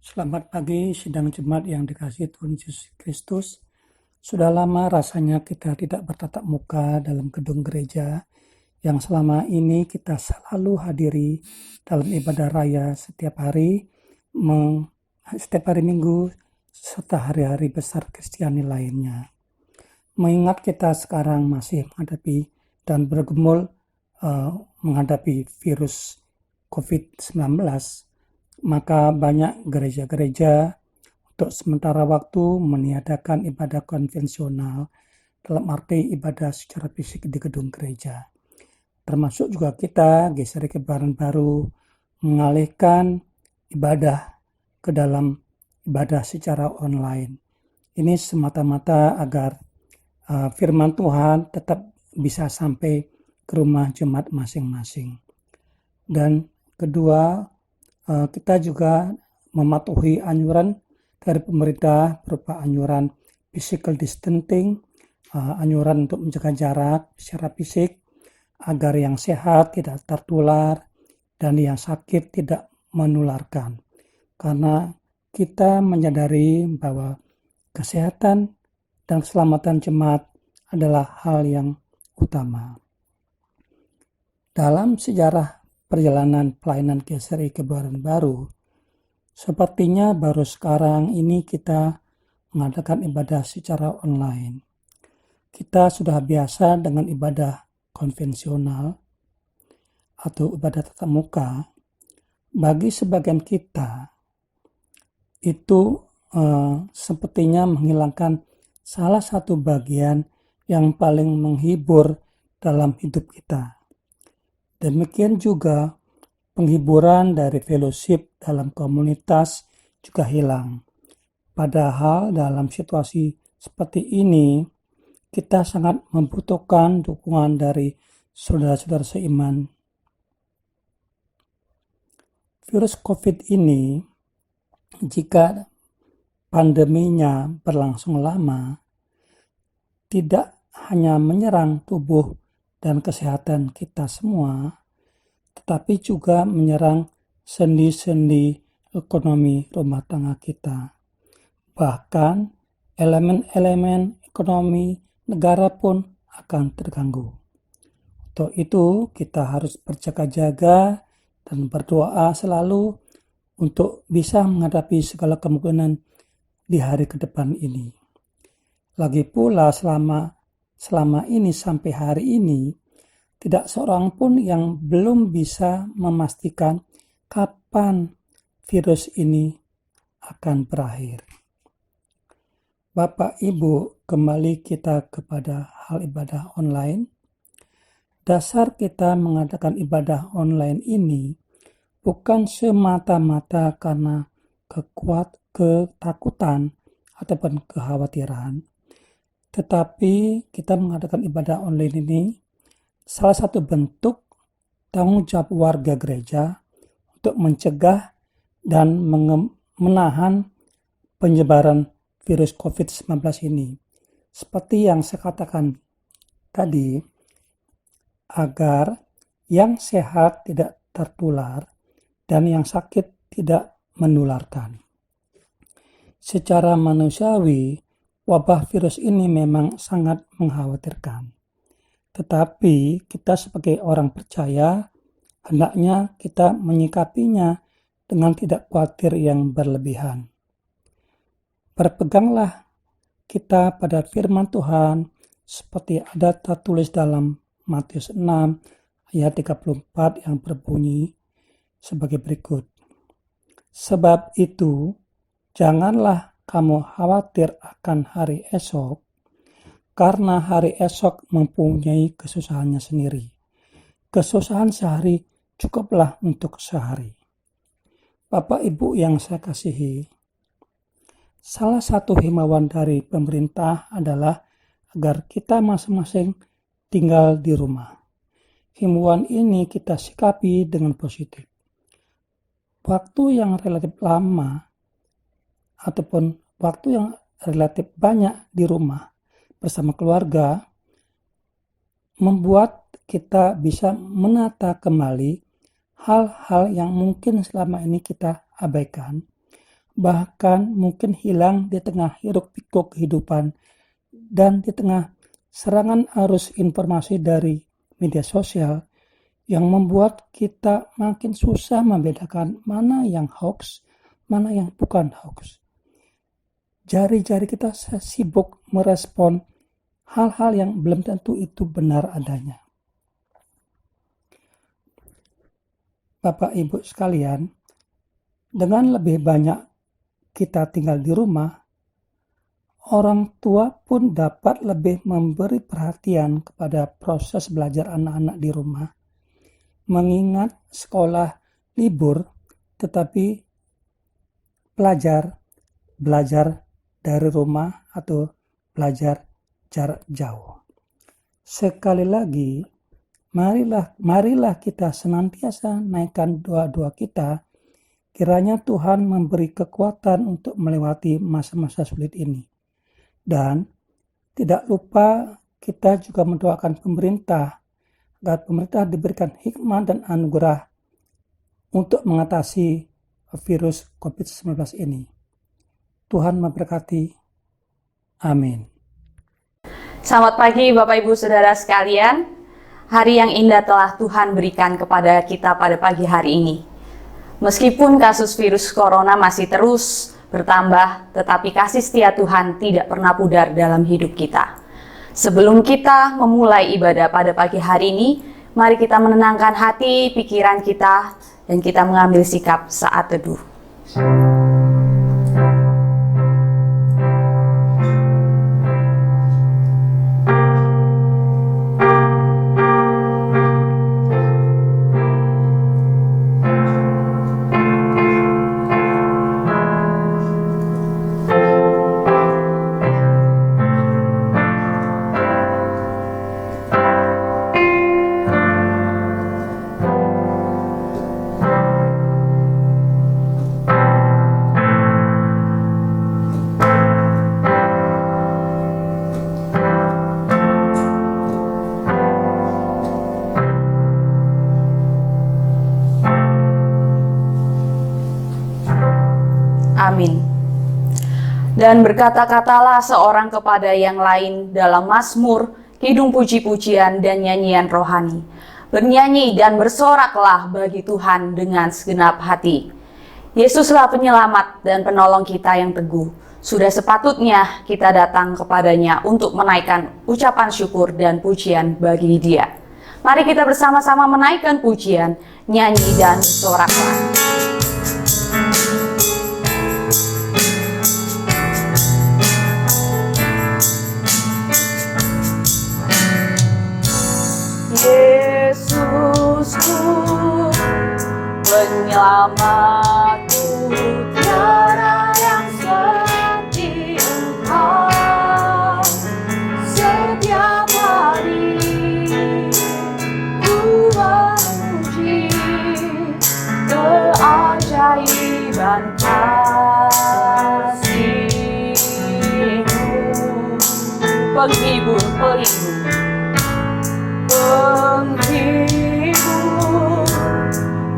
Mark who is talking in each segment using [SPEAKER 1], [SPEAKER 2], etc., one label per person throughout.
[SPEAKER 1] Selamat pagi, sidang jemaat yang dikasihi Tuhan Yesus Kristus. Sudah lama rasanya kita tidak bertatap muka dalam gedung gereja yang selama ini kita selalu hadiri dalam ibadah raya setiap hari Minggu, serta hari-hari besar Kristiani lainnya. Mengingat kita sekarang masih menghadapi dan bergumul menghadapi virus COVID-19, maka banyak gereja-gereja untuk sementara waktu meniadakan ibadah konvensional dalam arti ibadah secara fisik di gedung gereja. Termasuk juga kita, GSRI Kebaran Baru, mengalihkan ibadah ke dalam ibadah secara online. Ini semata-mata agar firman Tuhan tetap bisa sampai ke rumah jemaat masing-masing. Dan kedua, kita juga mematuhi anjuran dari pemerintah berupa anjuran physical distancing, anjuran untuk menjaga jarak secara fisik agar yang sehat tidak tertular dan yang sakit tidak menularkan. Karena kita menyadari bahwa kesehatan dan keselamatan jemaat adalah hal yang utama. Dalam sejarah perjalanan pelayanan GSRI Kebaran Baru, sepertinya baru sekarang ini kita mengadakan ibadah secara online. Kita sudah biasa dengan ibadah konvensional atau ibadah tatap muka. Bagi sebagian kita, itu sepertinya menghilangkan salah satu bagian yang paling menghibur dalam hidup kita. Demikian juga penghiburan dari fellowship dalam komunitas juga hilang. Padahal dalam situasi seperti ini, kita sangat membutuhkan dukungan dari saudara-saudara seiman. Virus COVID ini, jika pandeminya berlangsung lama, tidak hanya menyerang tubuh dan kesehatan kita semua, tetapi juga menyerang sendi-sendi ekonomi rumah tangga kita. Bahkan elemen-elemen ekonomi negara pun akan terganggu. Untuk itu kita harus berjaga-jaga dan berdoa selalu untuk bisa menghadapi segala kemungkinan di hari ke depan ini. Lagi pula selama ini sampai hari ini, tidak seorang pun yang belum bisa memastikan kapan virus ini akan berakhir. Bapak Ibu, kembali kita kepada hal ibadah online. Dasar kita mengadakan ibadah online ini bukan semata-mata karena ketakutan ataupun kekhawatiran, tetapi kita mengadakan ibadah online ini salah satu bentuk tanggung jawab warga gereja untuk mencegah dan menahan penyebaran virus COVID-19 ini. Seperti yang saya katakan tadi, agar yang sehat tidak tertular dan yang sakit tidak menularkan. Secara manusiawi, wabah virus ini memang sangat mengkhawatirkan. Tetapi kita sebagai orang percaya, hendaknya kita menyikapinya dengan tidak khawatir yang berlebihan. Berpeganglah kita pada firman Tuhan seperti ada tertulis dalam Matius 6 ayat 34 yang berbunyi sebagai berikut. Sebab itu, janganlah kamu khawatir akan hari esok, karena hari esok mempunyai kesusahannya sendiri. Kesusahan sehari cukuplah untuk sehari. Bapak Ibu yang saya kasihi, salah satu himbauan dari pemerintah adalah agar kita masing-masing tinggal di rumah. Himbauan ini kita sikapi dengan positif. Waktu yang relatif lama ataupun waktu yang relatif banyak di rumah bersama keluarga membuat kita bisa menata kembali hal-hal yang mungkin selama ini kita abaikan, bahkan mungkin hilang di tengah hiruk-pikuk kehidupan dan di tengah serangan arus informasi dari media sosial yang membuat kita makin susah membedakan mana yang hoax, mana yang bukan hoax. Jari-jari kita sibuk merespon hal-hal yang belum tentu itu benar adanya. Bapak Ibu sekalian, dengan lebih banyak kita tinggal di rumah, orang tua pun dapat lebih memberi perhatian kepada proses belajar anak-anak di rumah. Mengingat sekolah libur, tetapi belajar dari rumah atau belajar jarak jauh. Sekali lagi, marilah kita senantiasa naikkan doa-doa kita, kiranya Tuhan memberi kekuatan untuk melewati masa-masa sulit ini. Dan tidak lupa kita juga mendoakan pemerintah, agar pemerintah diberikan hikmah dan anugerah untuk mengatasi virus COVID-19 ini. Tuhan memberkati. Amin.
[SPEAKER 2] Selamat pagi Bapak Ibu Saudara sekalian. Hari yang indah telah Tuhan berikan kepada kita pada pagi hari ini. Meskipun kasus virus corona masih terus bertambah, tetapi kasih setia Tuhan tidak pernah pudar dalam hidup kita. Sebelum kita memulai ibadah pada pagi hari ini, mari kita menenangkan hati, pikiran kita, dan kita mengambil sikap saat teduh. Amin. Dan berkata-katalah seorang kepada yang lain dalam mazmur, kidung puji-pujian dan nyanyian rohani. Bernyanyi dan bersoraklah bagi Tuhan dengan segenap hati. Yesuslah penyelamat dan penolong kita yang teguh. Sudah sepatutnya kita datang kepadanya untuk menaikkan ucapan syukur dan pujian bagi Dia. Mari kita bersama-sama menaikkan pujian, nyanyi dan bersoraklah. Yesusku, penyelamatku, tiada yang seperti Engkau. Setiap hari ku memuji keajaiban kasih-Mu. Penghibur, penghibur,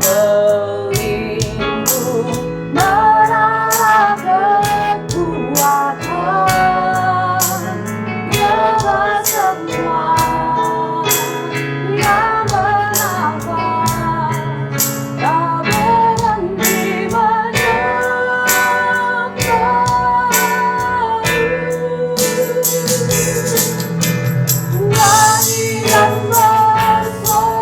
[SPEAKER 2] pelindung, menara kekuatan, Dia semua yang bernafas, tak berhenti menyembah. Nyanyi dan bersorak.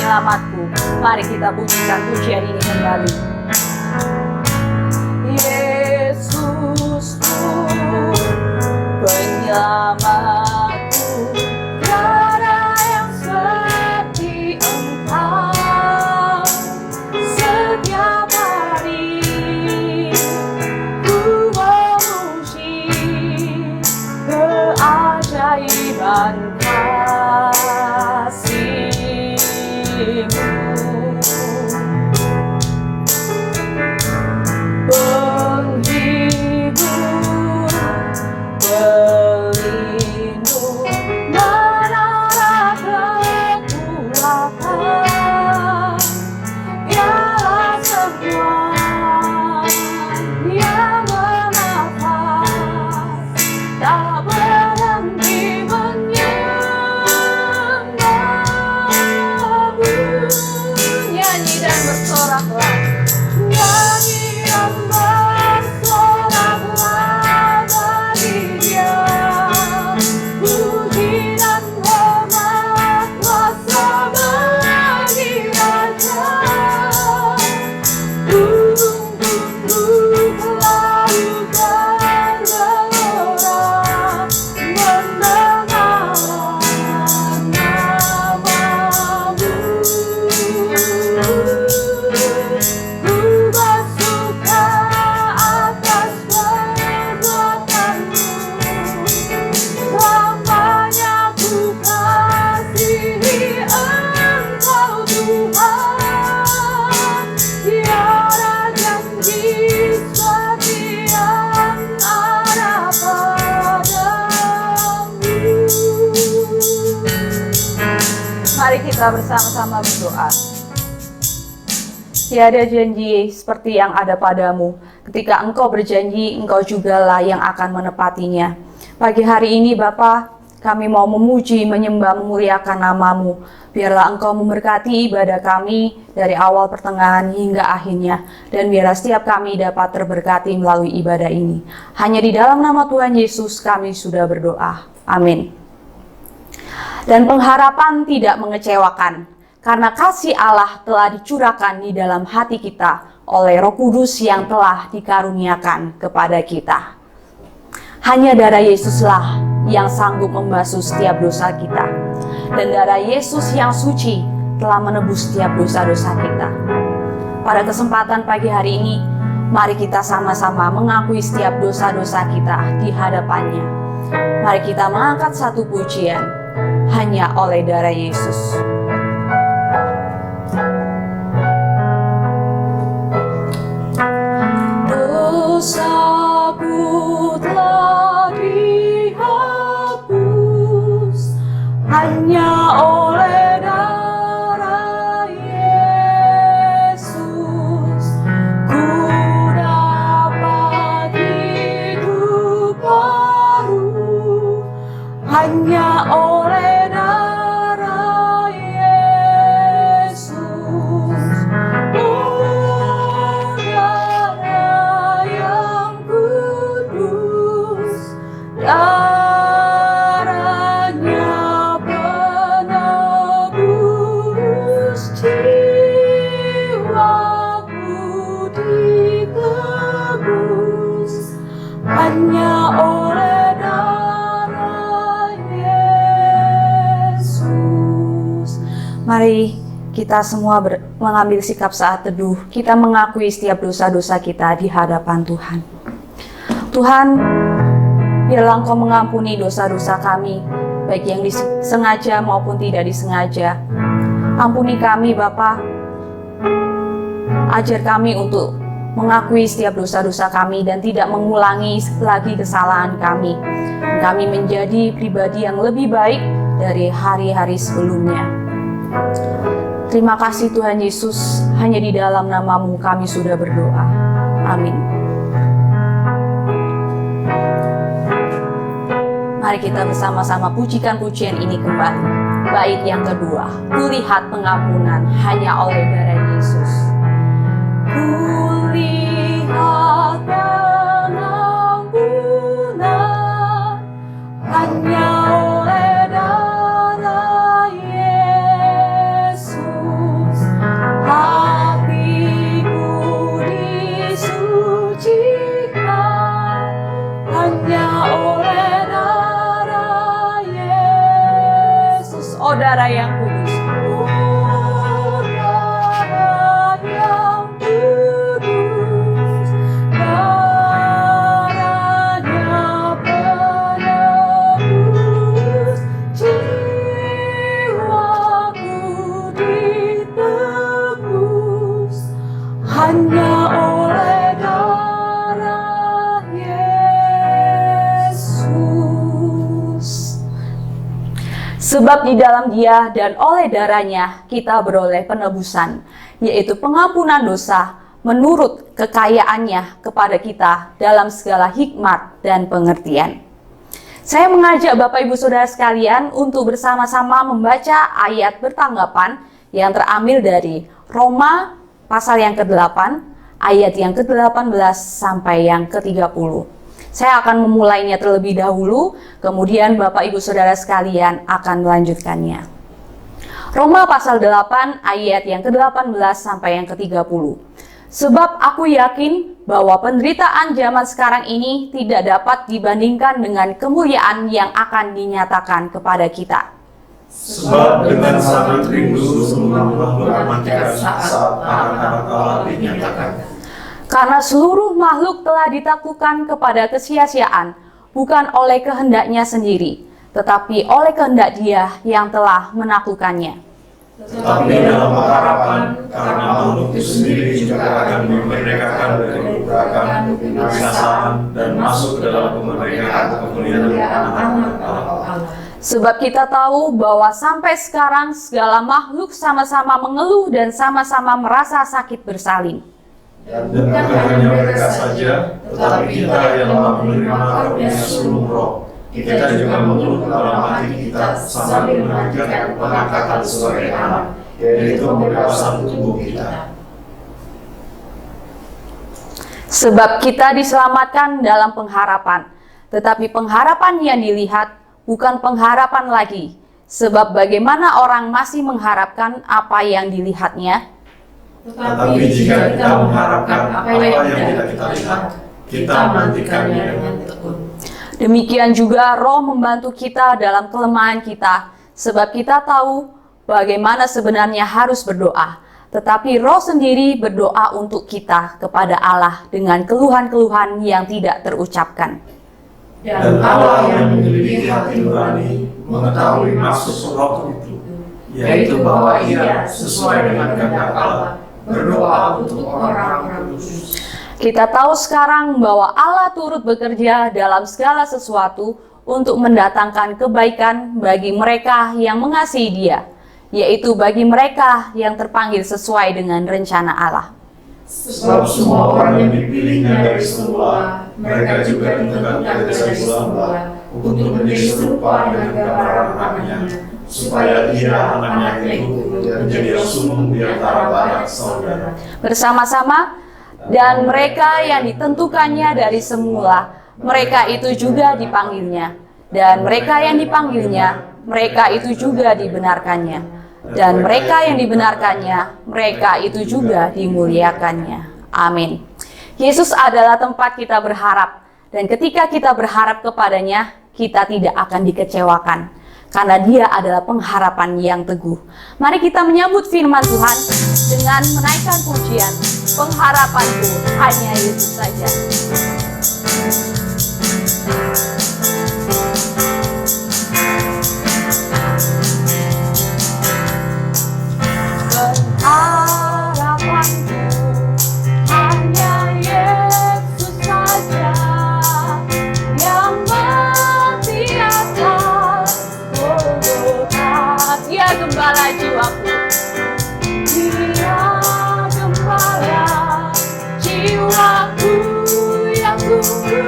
[SPEAKER 2] penyelamatku. Mari kita pujikan pujian ini kembali. Yesusku, penyelamatku, tiada yang seperti Engkau. Setiap hari ku memuji keajaiban kasih-Mu. Penghibur, pelindung, menara kekuatan, biarlah semua yang bernafas tak berhenti menyembah-Mu. Nyanyi dan bersoraklah, nyanyi dan bersoraklah bagi Dia. Puji dan hormat kuasa bagi Raja. Gunung-gunung laut bergelora mendengar nama-Mu. Ku bersuka atas perbuatan-Mu, selamanya ku kasihi Engkau Tuhan. Tiada janji seperti yang ada padamu. Mari kita bersama-sama berdoa. Tiada janji seperti yang ada padamu. Ketika Engkau berjanji, Engkau jugalah yang akan menepatinya. Pagi hari ini Bapa, kami mau memuji, menyembah, memuliakan nama-Mu. Biarlah Engkau memberkati ibadah kami dari awal, pertengahan, hingga akhirnya. Dan biarlah setiap kami dapat terberkati melalui ibadah ini. Hanya di dalam nama Tuhan Yesus kami sudah berdoa. Amin. Dan pengharapan tidak mengecewakan, karena kasih Allah telah dicurahkan di dalam hati kita oleh Roh Kudus yang telah dikaruniakan kepada kita. Hanya darah Yesuslah yang sanggup membasuh setiap dosa kita. Dan darah Yesus yang suci telah menebus setiap dosa-dosa kita. Pada kesempatan pagi hari ini, mari kita sama-sama mengakui setiap dosa-dosa kita di hadapannya. Mari kita mengangkat satu pujian, hanya oleh darah Yesus. Dosaku telah dihapus hanya oleh darah Yesus. Ku dapat hidup baru hanya oleh darah Yesus. Oh, darah yang kudus, darahnya penebus jiwaku ditebus hanya oleh darah Yesus. Mari kita semua mengambil sikap saat teduh. Kita mengakui setiap dosa-dosa kita di hadapan Tuhan. Tuhan, biarlah Engkau mengampuni dosa-dosa kami, baik yang disengaja maupun tidak disengaja. Ampuni kami Bapa. Ajar kami untuk mengakui setiap dosa-dosa kami dan tidak mengulangi lagi kesalahan kami. Kami menjadi pribadi yang lebih baik dari hari-hari sebelumnya. Terima kasih Tuhan Yesus, hanya di dalam nama-Mu kami sudah berdoa. Amin. Mari kita bersama-sama pujikan pujian ini kembali. Bait yang kedua, kulihat pengampunan hanya oleh darah Yesus. Kulihat pengampunan hanya oleh darah Yesus. oh darah yang kudus. Hanya oleh darah Yesus. Sebab di dalam Dia dan oleh darahnya kita beroleh penebusan, yaitu pengampunan dosa menurut kekayaannya kepada kita dalam segala hikmat dan pengertian. Saya mengajak Bapak Ibu Saudara sekalian untuk bersama-sama membaca ayat bertanggapan yang terambil dari Roma pasal yang ke-8, ayat yang ke-18 sampai yang ke-30. Saya akan memulainya terlebih dahulu, kemudian Bapak Ibu Saudara sekalian akan melanjutkannya. Roma pasal 8, ayat yang ke-18 sampai yang ke-30. Sebab aku yakin bahwa penderitaan zaman sekarang ini tidak dapat dibandingkan dengan kemuliaan yang akan dinyatakan kepada kita.
[SPEAKER 3] Sebab dengan sangat rindu semua makhluk menantikan saat anak-anak Allah dinyatakan.
[SPEAKER 2] Karena seluruh makhluk telah ditaklukkan kepada kesia-siaan, bukan oleh kehendaknya sendiri, tetapi oleh kehendak Dia yang telah menaklukkannya.
[SPEAKER 3] Tetapi dalam harapan, karena makhluk itu sendiri juga akan dimerdekakan dari perbudakan, kebinasaan, dan masuk ke dalam kemerdekaan kemuliaan anak-anak Allah.
[SPEAKER 2] Sebab kita tahu bahwa sampai sekarang segala makhluk sama-sama mengeluh dan sama-sama merasa sakit bersalin.
[SPEAKER 3] Dan bukan hanya mereka saja, tetapi kita yang telah menerima karunia sulung roh, kita juga mengeluh dalam hati kita sambil menantikan pengangkatan sebagai anak, yaitu pembebasan tubuh kita.
[SPEAKER 2] Sebab kita diselamatkan dalam pengharapan, tetapi pengharapan yang dilihat bukan pengharapan lagi. Sebab bagaimana orang masih mengharapkan apa yang dilihatnya?
[SPEAKER 3] Tetapi jika kita mengharapkan apa yang tidak kita lihat, kita menantikannya dengan tekun.
[SPEAKER 2] Demikian juga Roh membantu kita dalam kelemahan kita, sebab kita tahu bagaimana sebenarnya harus berdoa. Tetapi Roh sendiri berdoa untuk kita kepada Allah dengan keluhan-keluhan yang tidak terucapkan.
[SPEAKER 3] Dan Allah yang menyelidiki hati nurani mengetahui maksud Roh itu, yaitu bahwa Ia sesuai dengan kehendak Allah berdoa untuk orang-orang kudus.
[SPEAKER 2] Kita tahu sekarang bahwa Allah turut bekerja dalam segala sesuatu untuk mendatangkan kebaikan bagi mereka yang mengasihi Dia, yaitu bagi mereka yang terpanggil sesuai dengan rencana Allah.
[SPEAKER 3] Sebab semua orang yang dipilihnya dari semula, mereka juga ditentukan dari semula untuk menjadi serupa dengan gambaran anaknya, supaya Dia anaknya itu menjadi sulung di antara banyak saudara.
[SPEAKER 2] Bersama-sama, dan mereka yang ditentukannya dari semula, mereka itu juga dipanggilnya. Dan mereka yang dipanggilnya, mereka itu juga dibenarkannya. Dan mereka yang dibenarkannya, mereka itu juga dimuliakannya. Amin. Yesus adalah tempat kita berharap. Dan ketika kita berharap kepadanya, kita tidak akan dikecewakan. Karena Dia adalah pengharapan yang teguh. Mari kita menyambut firman Tuhan dengan menaikkan pujian. Pengharapanku hanya Yesus saja. Pengharapanku hanya Yesus saja, yang mati atas Golgota. Dia gembala jiwaku. Dia gembala jiwaku yang tunggu.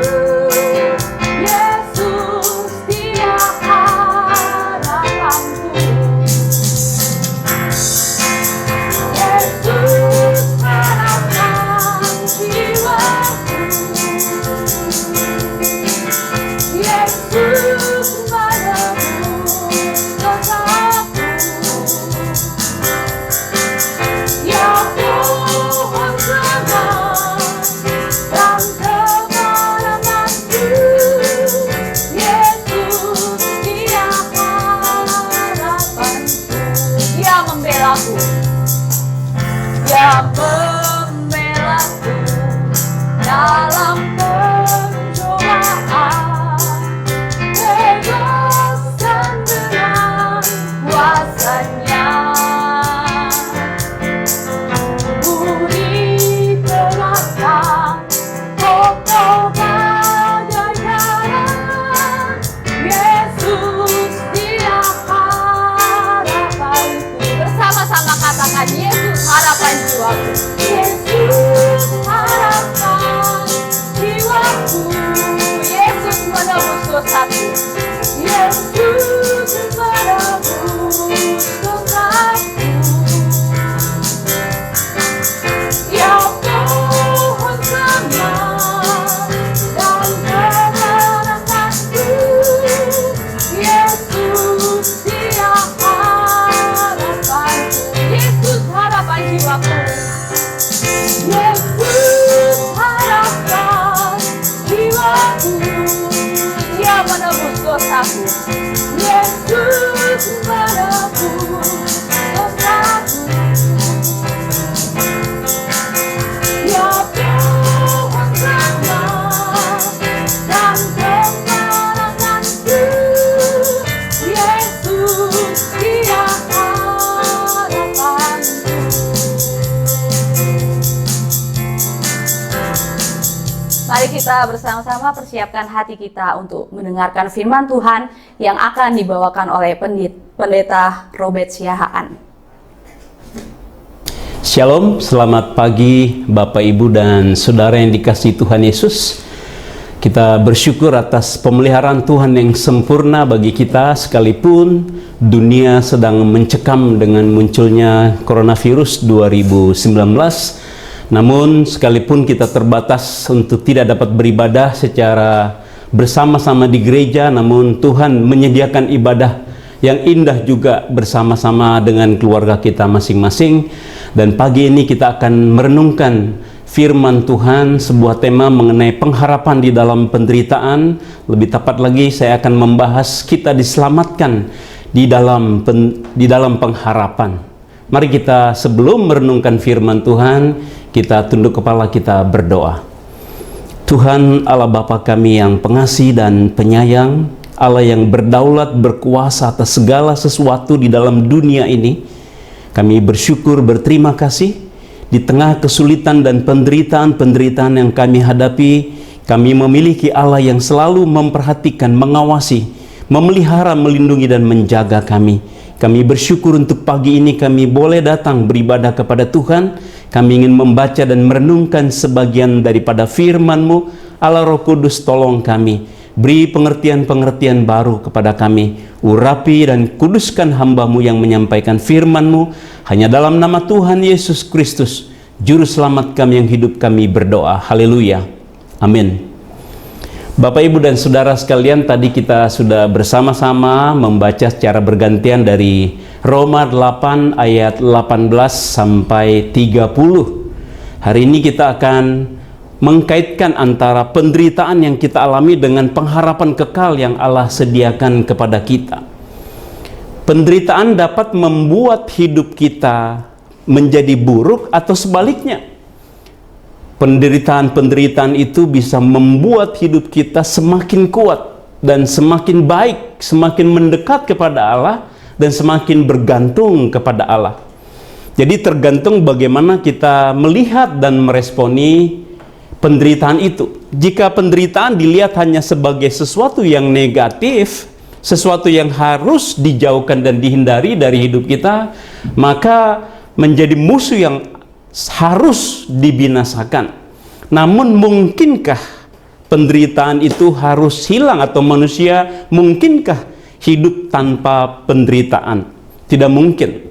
[SPEAKER 2] Yesus dia harapanku. Yesus harapan jiwaku. Yesus menebus dosaku. katakan Yesus harapan jiwaku. Yesus harapan jiwaku. Yesus menebus dosaku. Yesus menebus dosaku. Ya pohon selamat dan kemenanganku. Yesus dia harapanku. Yesus harapan jiwaku. Yesus harapan jiwaku. Dia menebus dosaku. Yesus menebus dosaku. Ya pohon selamat dan kemenanganku. Yesus dia harapanku. Mari kita bersama-sama persiapkan hati kita untuk mendengarkan firman Tuhan yang akan dibawakan oleh Pendeta Robert Siahaan.
[SPEAKER 4] Shalom, selamat pagi Bapak Ibu dan Saudara yang dikasihi Tuhan Yesus. Kita bersyukur atas pemeliharaan Tuhan yang sempurna bagi kita sekalipun dunia sedang mencekam dengan munculnya coronavirus 2019. Namun sekalipun kita terbatas untuk tidak dapat beribadah secara bersama-sama di gereja, namun Tuhan menyediakan ibadah yang indah juga bersama-sama dengan keluarga kita masing-masing. Dan pagi ini kita akan merenungkan firman Tuhan, sebuah tema mengenai pengharapan di dalam penderitaan. Lebih tepat lagi saya akan membahas kita diselamatkan di dalam pengharapan. Mari kita sebelum merenungkan firman Tuhan, kita tunduk kepala, kita berdoa. Tuhan Allah Bapa kami yang pengasih dan penyayang, Allah yang berdaulat berkuasa atas segala sesuatu di dalam dunia ini, kami bersyukur, berterima kasih di tengah kesulitan dan penderitaan yang kami hadapi. Kami memiliki Allah yang selalu memperhatikan, mengawasi, memelihara, melindungi dan menjaga kami. Kami bersyukur untuk pagi ini kami boleh datang beribadah kepada Tuhan. Kami ingin membaca dan merenungkan sebagian daripada firman-Mu. Allah Roh Kudus, tolong kami, beri pengertian-pengertian baru kepada kami. Urapi dan kuduskan hamba-Mu yang menyampaikan firman-Mu. Hanya dalam nama Tuhan Yesus Kristus, Juru Selamat kami yang hidup, kami berdoa. Haleluya. Amin. Bapak, Ibu, dan Saudara sekalian, tadi kita sudah bersama-sama membaca secara bergantian dari Roma 8 ayat 18 sampai 30. Hari ini kita akan mengkaitkan antara penderitaan yang kita alami dengan pengharapan kekal yang Allah sediakan kepada kita. Penderitaan dapat membuat hidup kita menjadi buruk atau sebaliknya. Penderitaan-penderitaan itu bisa membuat hidup kita semakin kuat dan semakin baik, semakin mendekat kepada Allah dan semakin bergantung kepada Allah. Jadi tergantung bagaimana kita melihat dan meresponi penderitaan itu. Jika penderitaan dilihat hanya sebagai sesuatu yang negatif, sesuatu yang harus dijauhkan dan dihindari dari hidup kita, maka menjadi musuh yang harus dibinasakan. Namun mungkinkah penderitaan itu harus hilang, atau manusia mungkinkah hidup tanpa penderitaan? Tidak mungkin.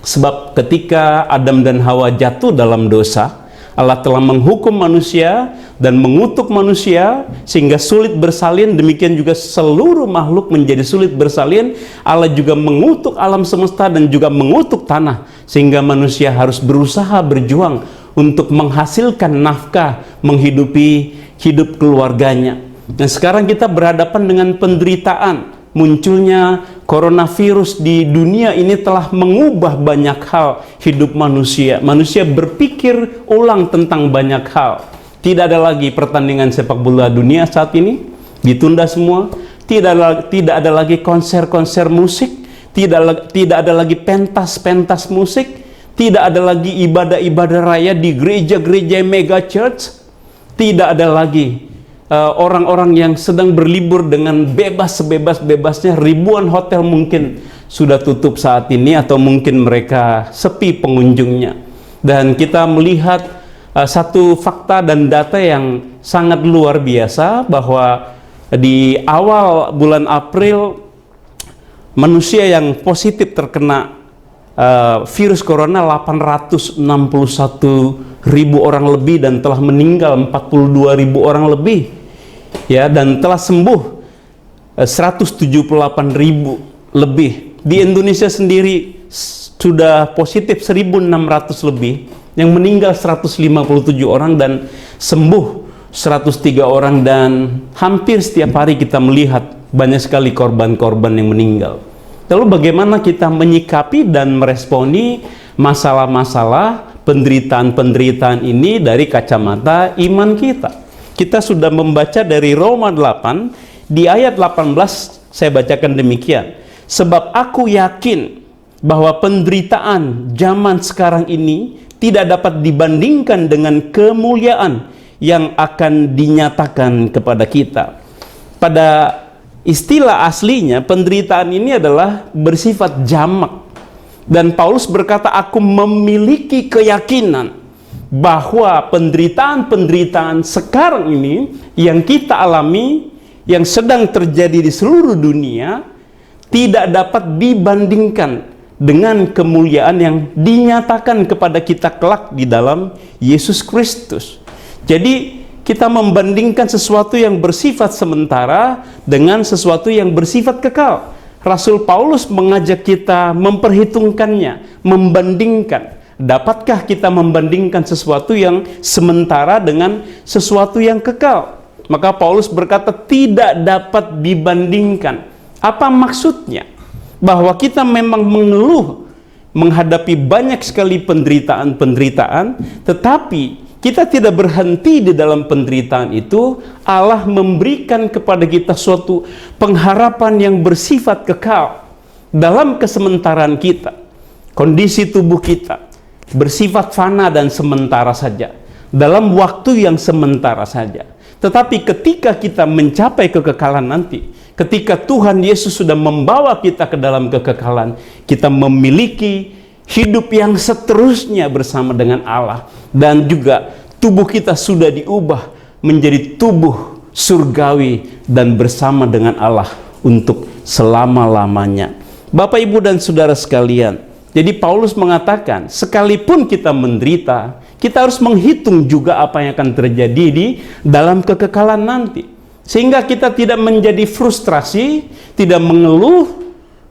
[SPEAKER 4] Sebab ketika Adam dan Hawa jatuh dalam dosa, Allah telah menghukum manusia dan mengutuk manusia sehingga sulit bersalin. Demikian juga seluruh makhluk menjadi sulit bersalin. Allah juga mengutuk alam semesta dan juga mengutuk tanah, sehingga manusia harus berusaha berjuang untuk menghasilkan nafkah, menghidupi hidup keluarganya. Dan sekarang kita berhadapan dengan penderitaan. Munculnya coronavirus di dunia ini telah mengubah banyak hal hidup manusia. Manusia berpikir ulang tentang banyak hal. Tidak ada lagi pertandingan sepak bola dunia saat ini, ditunda semua. Tidak ada lagi konser-konser musik, tidak ada lagi pentas-pentas musik, tidak ada lagi ibadah-ibadah raya di gereja-gereja mega church, tidak ada lagi orang-orang yang sedang berlibur dengan bebas sebebas-bebasnya. Ribuan hotel mungkin sudah tutup saat ini atau mungkin mereka sepi pengunjungnya. Dan kita melihat satu fakta dan data yang sangat luar biasa bahwa di awal bulan April manusia yang positif terkena virus corona 861.000 orang lebih dan telah meninggal 42.000 orang lebih, ya, dan telah sembuh 178.000 lebih. Di Indonesia sendiri sudah positif 1.600 lebih, yang meninggal 157 orang dan sembuh 103 orang, dan hampir setiap hari kita melihat banyak sekali korban-korban yang meninggal. Lalu bagaimana kita menyikapi dan meresponi masalah-masalah, penderitaan-penderitaan ini dari kacamata iman kita? Kita sudah membaca dari Roma 8 di ayat 18, saya bacakan demikian. Sebab aku yakin bahwa penderitaan zaman sekarang ini tidak dapat dibandingkan dengan kemuliaan yang akan dinyatakan kepada kita. Pada istilah aslinya, penderitaan ini adalah bersifat jamak. Dan Paulus berkata, aku memiliki keyakinan bahwa penderitaan-penderitaan sekarang ini yang kita alami, yang sedang terjadi di seluruh dunia, tidak dapat dibandingkan dengan kemuliaan yang dinyatakan kepada kita kelak di dalam Yesus Kristus. Jadi kita membandingkan sesuatu yang bersifat sementara dengan sesuatu yang bersifat kekal. Rasul Paulus mengajak kita memperhitungkannya, membandingkan. Dapatkah kita membandingkan sesuatu yang sementara dengan sesuatu yang kekal? Maka Paulus berkata tidak dapat dibandingkan. Apa maksudnya? Bahwa kita memang mengeluh menghadapi banyak sekali penderitaan-penderitaan, tetapi kita tidak berhenti di dalam penderitaan itu. Allah memberikan kepada kita suatu pengharapan yang bersifat kekal dalam kesementaraan kita. Kondisi tubuh kita bersifat fana dan sementara saja, dalam waktu yang sementara saja. Tetapi ketika kita mencapai kekekalan nanti, ketika Tuhan Yesus sudah membawa kita ke dalam kekekalan, kita memiliki hidup yang seterusnya bersama dengan Allah, dan juga tubuh kita sudah diubah menjadi tubuh surgawi dan bersama dengan Allah untuk selama-lamanya. Bapak, Ibu, dan saudara sekalian, jadi Paulus mengatakan sekalipun kita menderita, kita harus menghitung juga apa yang akan terjadi di dalam kekekalan nanti, sehingga kita tidak menjadi frustrasi, tidak mengeluh,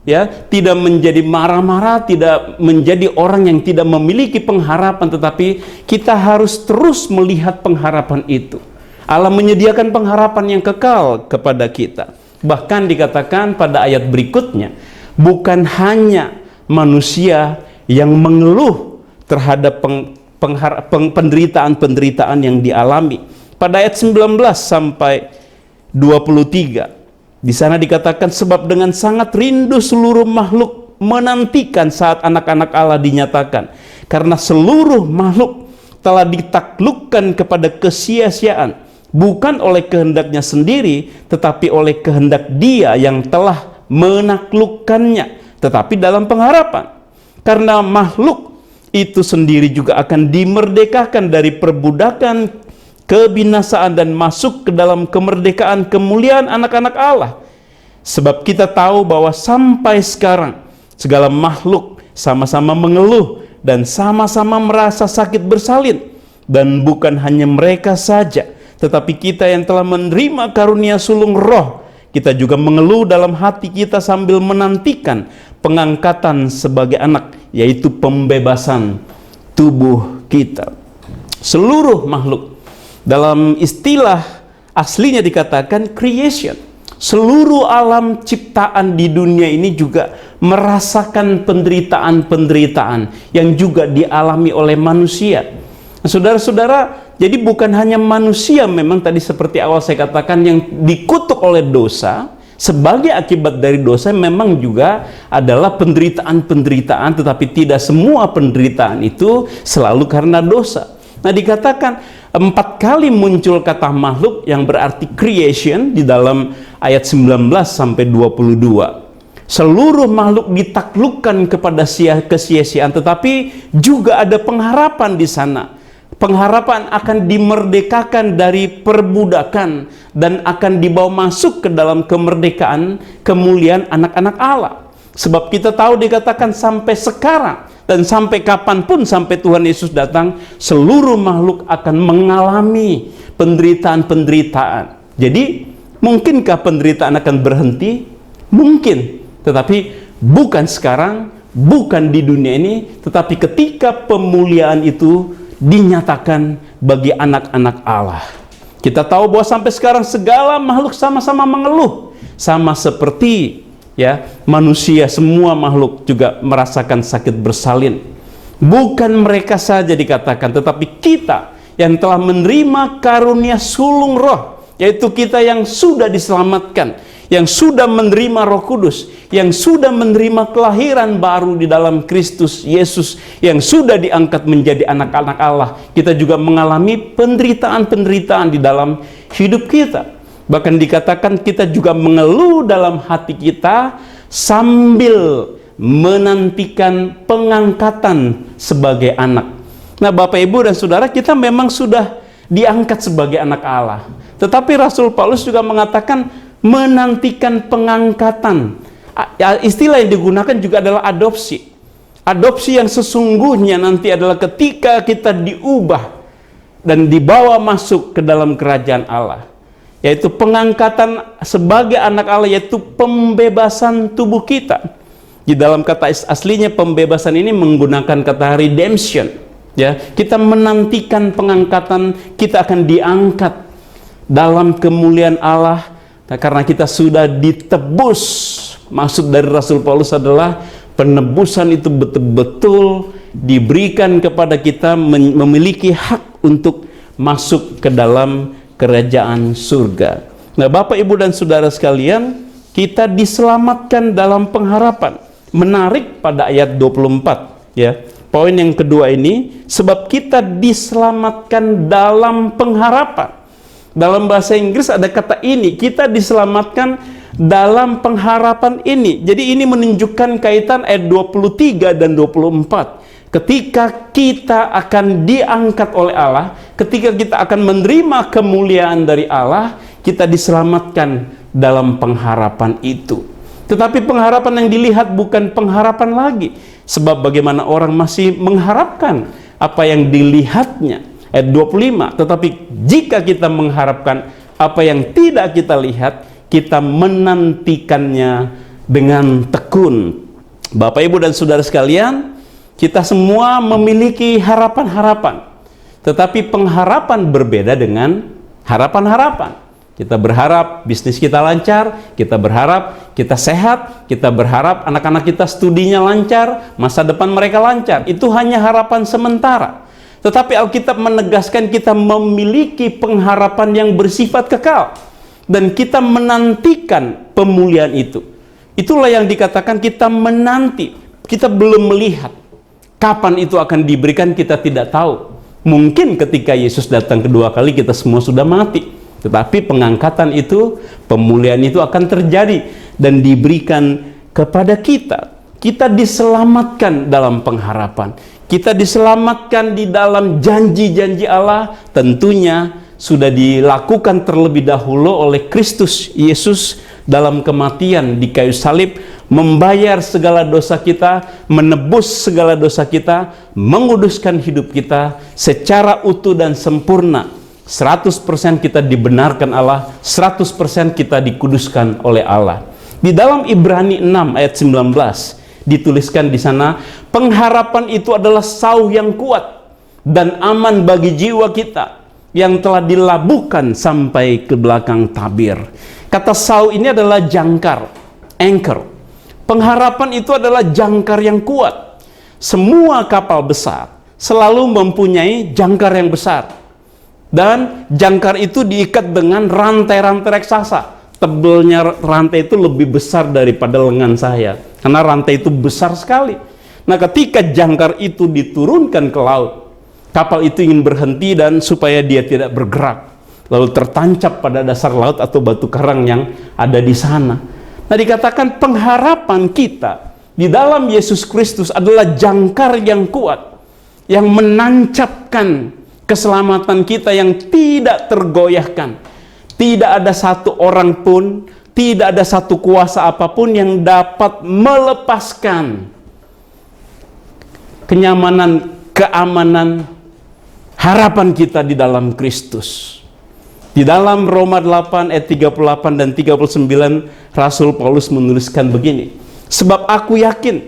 [SPEAKER 4] ya, tidak menjadi marah-marah, tidak menjadi orang yang tidak memiliki pengharapan, tetapi kita harus terus melihat pengharapan itu. Allah menyediakan pengharapan yang kekal kepada kita. Bahkan dikatakan pada ayat berikutnya, bukan hanya manusia yang mengeluh terhadap penderitaan-penderitaan yang dialami. Pada ayat 19 sampai 23, di sana dikatakan, sebab dengan sangat rindu seluruh makhluk menantikan saat anak-anak Allah dinyatakan, karena seluruh makhluk telah ditaklukkan kepada kesia-siaan, bukan oleh kehendaknya sendiri, tetapi oleh kehendak Dia yang telah menaklukkannya, tetapi dalam pengharapan. Karena makhluk itu sendiri juga akan dimerdekakan dari perbudakan kebinasaan dan masuk ke dalam kemerdekaan kemuliaan anak-anak Allah. Sebab kita tahu bahwa sampai sekarang segala makhluk sama-sama mengeluh dan sama-sama merasa sakit bersalin. Dan bukan hanya mereka saja, tetapi kita yang telah menerima karunia sulung roh, kita juga mengeluh dalam hati kita sambil menantikan pengangkatan sebagai anak, yaitu pembebasan tubuh kita. Seluruh makhluk, dalam istilah aslinya dikatakan creation, seluruh alam ciptaan di dunia ini juga merasakan penderitaan-penderitaan yang juga dialami oleh manusia. Nah, saudara-saudara, jadi bukan hanya manusia memang tadi seperti awal saya katakan yang dikutuk oleh dosa. Sebagai akibat dari dosa memang juga adalah penderitaan-penderitaan, tetapi tidak semua penderitaan itu selalu karena dosa. Nah, dikatakan 4 kali muncul kata makhluk yang berarti creation di dalam ayat 19 sampai 22. seluruh makhluk ditaklukkan kepada kesia-siaan, tetapi juga ada pengharapan di sana. Pengharapan akan dimerdekakan dari perbudakan dan akan dibawa masuk ke dalam kemerdekaan, kemuliaan anak-anak Allah. Sebab kita tahu dikatakan sampai sekarang dan sampai kapanpun sampai Tuhan Yesus datang, seluruh makhluk akan mengalami penderitaan-penderitaan. Jadi, mungkinkah penderitaan akan berhenti? Mungkin, tetapi bukan sekarang, bukan di dunia ini, tetapi ketika pemuliaan itu dinyatakan bagi anak-anak Allah. Kita tahu bahwa sampai sekarang segala makhluk sama-sama mengeluh, sama seperti manusia, semua makhluk juga merasakan sakit bersalin. Bukan mereka saja dikatakan, tetapi kita yang telah menerima karunia sulung roh, yaitu kita yang sudah diselamatkan, yang sudah menerima Roh Kudus, yang sudah menerima kelahiran baru di dalam Kristus Yesus, yang sudah diangkat menjadi anak-anak Allah. Kita juga mengalami penderitaan-penderitaan di dalam hidup kita. Bahkan dikatakan kita juga mengeluh dalam hati kita sambil menantikan pengangkatan sebagai anak. Nah, Bapak, Ibu, dan Saudara, kita memang sudah diangkat sebagai anak Allah. Tetapi Rasul Paulus juga mengatakan menantikan pengangkatan. Istilah yang digunakan juga adalah adopsi. Adopsi yang sesungguhnya nanti adalah ketika kita diubah dan dibawa masuk ke dalam kerajaan Allah, yaitu pengangkatan sebagai anak Allah, yaitu pembebasan tubuh kita. Di dalam kata aslinya pembebasan ini menggunakan kata redemption. Kita menantikan pengangkatan, kita akan diangkat dalam kemuliaan Allah. Nah, karena kita sudah ditebus. Maksud dari Rasul Paulus adalah penebusan itu betul-betul diberikan kepada kita, memiliki hak untuk masuk ke dalam kerajaan surga. Nah, Bapak, Ibu, dan Saudara sekalian, kita diselamatkan dalam pengharapan. Menarik pada ayat 24, poin yang kedua ini, sebab kita diselamatkan dalam pengharapan. Dalam bahasa Inggris ada kata ini, kita diselamatkan dalam pengharapan ini. Jadi ini menunjukkan kaitan ayat 23 dan 24. Ketika kita akan diangkat oleh Allah, ketika kita akan menerima kemuliaan dari Allah, kita diselamatkan dalam pengharapan itu. Tetapi pengharapan yang dilihat bukan pengharapan lagi. Sebab bagaimana orang masih mengharapkan apa yang dilihatnya. Ayat 25, tetapi jika kita mengharapkan apa yang tidak kita lihat, kita menantikannya dengan tekun. Bapak, Ibu, dan Saudara sekalian, kita semua memiliki harapan-harapan. Tetapi pengharapan berbeda dengan harapan-harapan. Kita berharap bisnis kita lancar, kita berharap kita sehat, kita berharap anak-anak kita studinya lancar, masa depan mereka lancar. Itu hanya harapan sementara. Tetapi Alkitab menegaskan kita memiliki pengharapan yang bersifat kekal. Dan kita menantikan pemulihan itu. Itulah yang dikatakan kita menanti. Kita belum melihat. Kapan itu akan diberikan kita tidak tahu. Mungkin ketika Yesus datang kedua kali kita semua sudah mati. Tetapi pengangkatan itu, pemulihan itu akan terjadi. Dan diberikan kepada kita. Kita diselamatkan dalam pengharapan. Kita diselamatkan di dalam janji-janji Allah, tentunya sudah dilakukan terlebih dahulu oleh Kristus Yesus dalam kematian di kayu salib, membayar segala dosa kita, menebus segala dosa kita, menguduskan hidup kita secara utuh dan sempurna. 100% kita dibenarkan Allah, 100% kita dikuduskan oleh Allah. Di dalam Ibrani 6 ayat 19 dituliskan di sana, pengharapan itu adalah sauh yang kuat dan aman bagi jiwa kita yang telah dilabuhkan sampai ke belakang tabir. Kata sauh ini adalah jangkar, anchor. Pengharapan itu adalah jangkar yang kuat. Semua kapal besar selalu mempunyai jangkar yang besar. Dan jangkar itu diikat dengan rantai-rantai raksasa. Tebelnya rantai itu lebih besar daripada lengan saya. Karena rantai itu besar sekali. Nah, ketika jangkar itu diturunkan ke laut, kapal itu ingin berhenti dan supaya dia tidak bergerak, lalu tertancap pada dasar laut atau batu karang yang ada di sana. Nah, Nah, dikatakan pengharapan kita di dalam Yesus Kristus adalah jangkar yang kuat, yang menancapkan keselamatan kita yang tidak tergoyahkan. Tidak ada satu orang pun, tidak ada satu kuasa apapun yang dapat melepaskan kenyamanan, keamanan, harapan kita di dalam Kristus. Di dalam Roma 8 ayat 38 dan 39, Rasul Paulus menuliskan begini, sebab aku yakin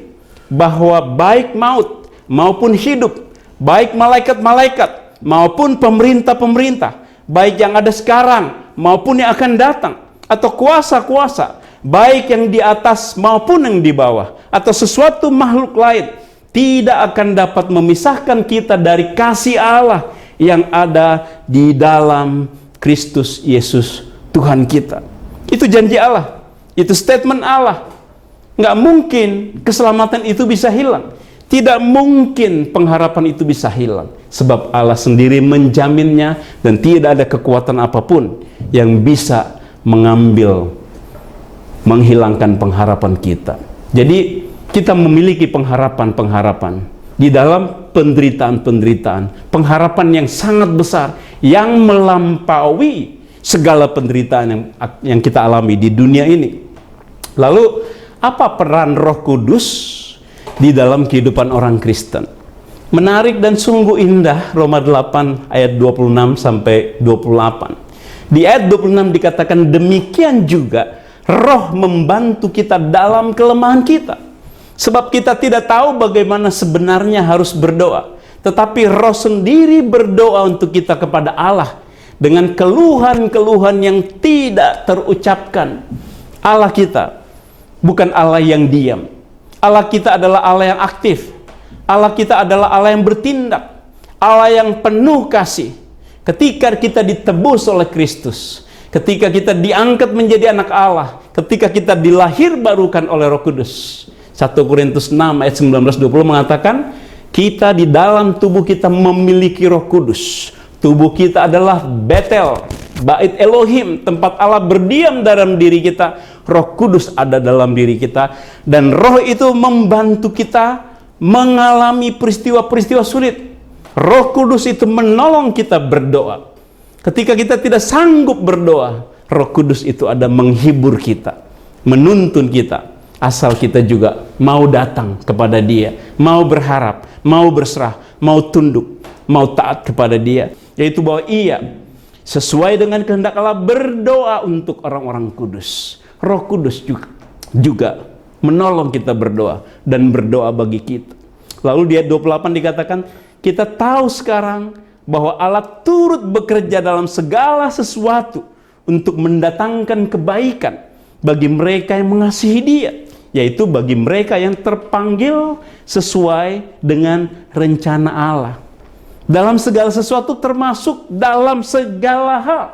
[SPEAKER 4] bahwa baik maut maupun hidup, baik malaikat-malaikat maupun pemerintah-pemerintah, baik yang ada sekarang maupun yang akan datang, atau kuasa-kuasa, baik yang di atas maupun yang di bawah, atau sesuatu makhluk lain, tidak akan dapat memisahkan kita dari kasih Allah yang ada di dalam Kristus Yesus Tuhan kita. Itu janji Allah, itu statement Allah. Nggak mungkin keselamatan itu bisa hilang. Tidak mungkin pengharapan itu bisa hilang. Sebab Allah sendiri menjaminnya dan tidak ada kekuatan apapun yang bisa menghilangkan pengharapan kita. Jadi kita memiliki pengharapan-pengharapan di dalam penderitaan-penderitaan. Pengharapan yang sangat besar yang melampaui segala penderitaan yang kita alami di dunia ini. Lalu apa peran Roh Kudus di dalam kehidupan orang Kristen? Menarik dan sungguh indah Roma 8 ayat 26 sampai 28. Di ayat 26 dikatakan demikian juga Roh membantu kita dalam kelemahan kita. Sebab kita tidak tahu bagaimana sebenarnya harus berdoa, tetapi Roh sendiri berdoa untuk kita kepada Allah dengan keluhan-keluhan yang tidak terucapkan. Allah kita bukan Allah yang diam. Allah kita adalah Allah yang aktif. Allah kita adalah Allah yang bertindak. Allah yang penuh kasih. Ketika kita ditebus oleh Kristus, ketika kita diangkat menjadi anak Allah, ketika kita dilahirbarukan oleh Roh Kudus. 1 Korintus 6 ayat 19-20 mengatakan, kita di dalam tubuh kita memiliki Roh Kudus. Tubuh kita adalah Betel, Bait Elohim, tempat Allah berdiam dalam diri kita. Roh Kudus ada dalam diri kita, dan Roh itu membantu kita mengalami peristiwa-peristiwa sulit. Roh Kudus itu menolong kita berdoa. Ketika kita tidak sanggup berdoa, Roh Kudus itu ada menghibur kita, menuntun kita, asal kita juga mau datang kepada Dia, mau berharap, mau berserah, mau tunduk, mau taat kepada Dia. Yaitu bahwa Ia sesuai dengan kehendak Allah berdoa untuk orang-orang kudus. Roh Kudus juga menolong kita berdoa dan berdoa bagi kita. Lalu di ayat 28 dikatakan, kita tahu sekarang bahwa Allah turut bekerja dalam segala sesuatu untuk mendatangkan kebaikan bagi mereka yang mengasihi Dia, yaitu bagi mereka yang terpanggil sesuai dengan rencana Allah. Dalam segala sesuatu, termasuk dalam segala hal.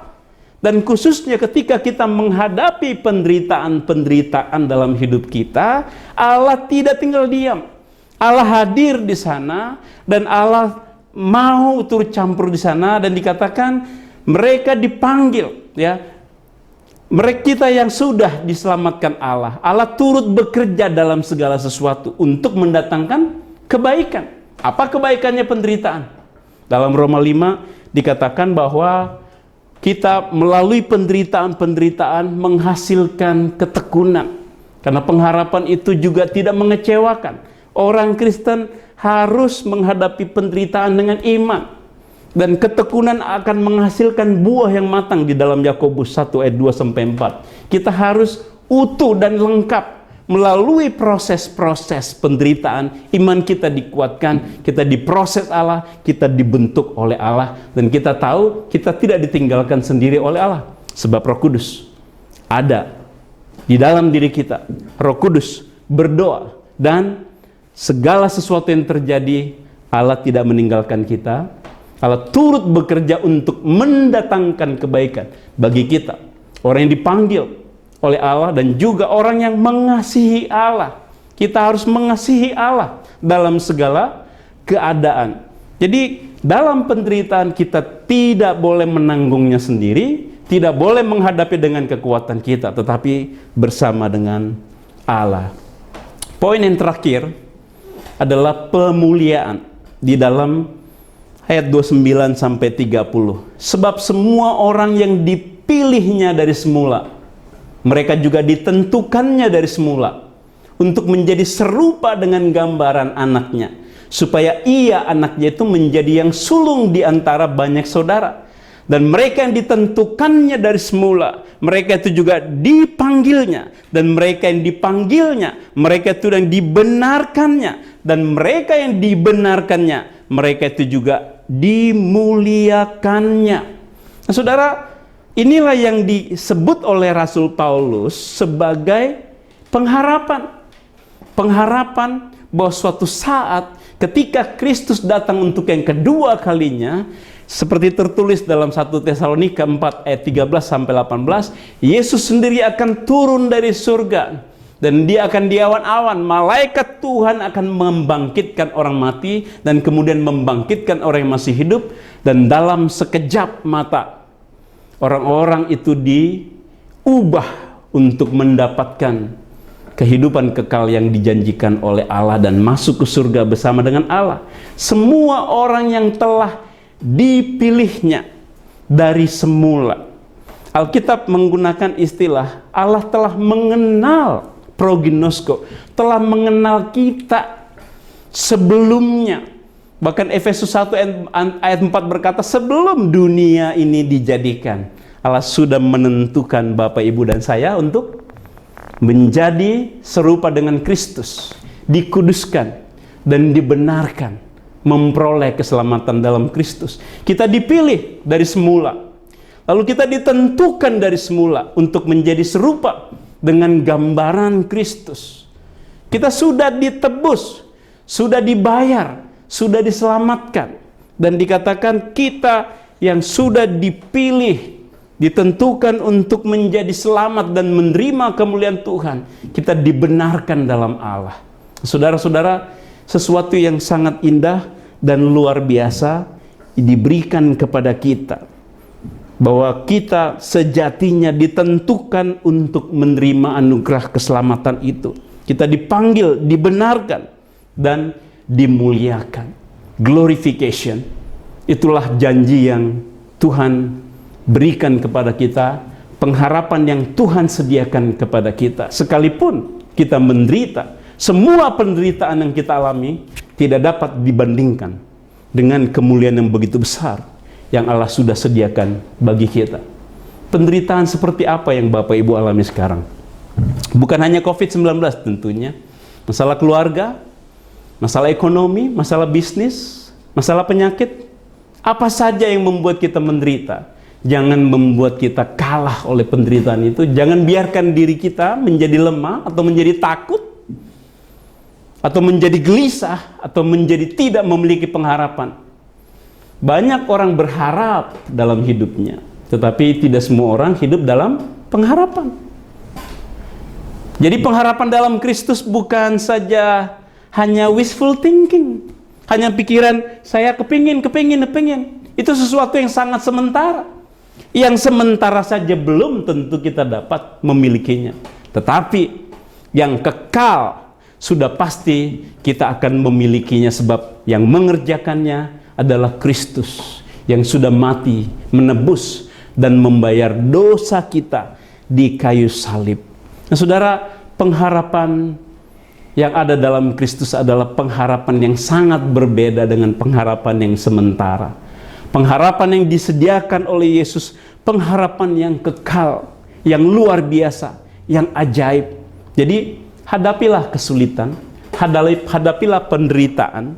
[SPEAKER 4] Dan khususnya ketika kita menghadapi penderitaan-penderitaan dalam hidup kita, Allah tidak tinggal diam. Allah hadir di sana, dan Allah mau turut campur di sana, dan dikatakan mereka dipanggil, ya. Mereka kita yang sudah diselamatkan Allah, Allah turut bekerja dalam segala sesuatu untuk mendatangkan kebaikan. Apa kebaikannya penderitaan? Dalam Roma 5 dikatakan bahwa kita melalui penderitaan-penderitaan menghasilkan ketekunan. Karena pengharapan itu juga tidak mengecewakan. Orang Kristen harus menghadapi penderitaan dengan iman. Dan ketekunan akan menghasilkan buah yang matang di dalam Yakobus 1 ayat 2-4. Kita harus utuh dan lengkap melalui proses-proses penderitaan. Iman kita dikuatkan, kita diproses Allah, kita dibentuk oleh Allah, dan kita tahu kita tidak ditinggalkan sendiri oleh Allah. Sebab Roh Kudus ada di dalam diri kita. Roh Kudus berdoa, dan segala sesuatu yang terjadi, Allah tidak meninggalkan kita. Allah turut bekerja untuk mendatangkan kebaikan bagi kita, orang yang dipanggil oleh Allah dan juga orang yang mengasihi Allah. Kita harus mengasihi Allah dalam segala keadaan. Jadi dalam penderitaan kita tidak boleh menanggungnya sendiri, Tidak boleh menghadapi dengan kekuatan kita, tetapi bersama dengan Allah. Poin yang terakhir adalah pemuliaan di dalam ayat 29 sampai 30. Sebab semua orang yang dipilihnya dari semula, mereka juga ditentukannya dari semula untuk menjadi serupa dengan gambaran anaknya, supaya ia, anaknya itu, menjadi yang sulung di antara banyak saudara. Dan mereka yang ditentukannya dari semula, mereka itu juga dipanggilnya. Dan mereka yang dipanggilnya, mereka itu yang dibenarkannya. Dan mereka yang dibenarkannya, mereka itu juga dimuliakannya. Nah, saudara, inilah yang disebut oleh Rasul Paulus sebagai pengharapan. Pengharapan bahwa suatu saat ketika Kristus datang untuk yang kedua kalinya, seperti tertulis dalam 1 Tesalonika 4 ayat 13 sampai 18, Yesus sendiri akan turun dari surga dan dia akan diawan-awan. Malaikat Tuhan akan membangkitkan orang mati dan kemudian membangkitkan orang yang masih hidup, dan dalam sekejap mata orang-orang itu diubah untuk mendapatkan kehidupan kekal yang dijanjikan oleh Allah dan masuk ke surga bersama dengan Allah. Semua orang yang telah dipilihnya dari semula. Alkitab menggunakan istilah Allah telah mengenal, proginosko, telah mengenal kita sebelumnya. Bahkan Efesus 1 ayat 4 berkata, sebelum dunia ini dijadikan, Allah sudah menentukan Bapak, Ibu, dan saya untuk menjadi serupa dengan Kristus, dikuduskan dan dibenarkan, memperoleh keselamatan dalam Kristus. Kita dipilih dari semula, lalu kita ditentukan dari semula untuk menjadi serupa dengan gambaran Kristus. Kita sudah ditebus, sudah dibayar, sudah diselamatkan, dan dikatakan kita yang sudah dipilih, ditentukan untuk menjadi selamat dan menerima kemuliaan Tuhan, kita dibenarkan dalam Allah. Saudara-saudara, sesuatu yang sangat indah dan luar biasa diberikan kepada kita, bahwa kita sejatinya ditentukan untuk menerima anugerah keselamatan itu. Kita dipanggil, dibenarkan, dan dimuliakan. Glorification, itulah janji yang Tuhan berikan kepada kita, pengharapan yang Tuhan sediakan kepada kita. Sekalipun kita menderita, semua penderitaan yang kita alami tidak dapat dibandingkan dengan kemuliaan yang begitu besar yang Allah sudah sediakan bagi kita. Penderitaan seperti apa yang Bapak Ibu alami sekarang? Bukan hanya COVID-19 tentunya, masalah keluarga, masalah ekonomi, masalah bisnis, masalah penyakit, apa saja yang membuat kita menderita. Jangan membuat kita kalah oleh penderitaan itu. Jangan biarkan diri kita menjadi lemah atau menjadi takut, atau menjadi gelisah, atau menjadi tidak memiliki pengharapan. Banyak orang berharap dalam hidupnya, tetapi tidak semua orang hidup dalam pengharapan. Jadi pengharapan dalam Kristus bukan saja hanya wishful thinking, hanya pikiran saya kepingin. Itu sesuatu yang sangat sementara, yang sementara saja belum tentu kita dapat memilikinya. Tetapi yang kekal sudah pasti kita akan memilikinya, sebab yang mengerjakannya adalah Kristus yang sudah mati, menebus dan membayar dosa kita di kayu salib. Nah, saudara, pengharapan yang ada dalam Kristus adalah pengharapan yang sangat berbeda dengan pengharapan yang sementara. Pengharapan yang disediakan oleh Yesus, pengharapan yang kekal, yang luar biasa, yang ajaib. Jadi hadapilah kesulitan, hadapilah penderitaan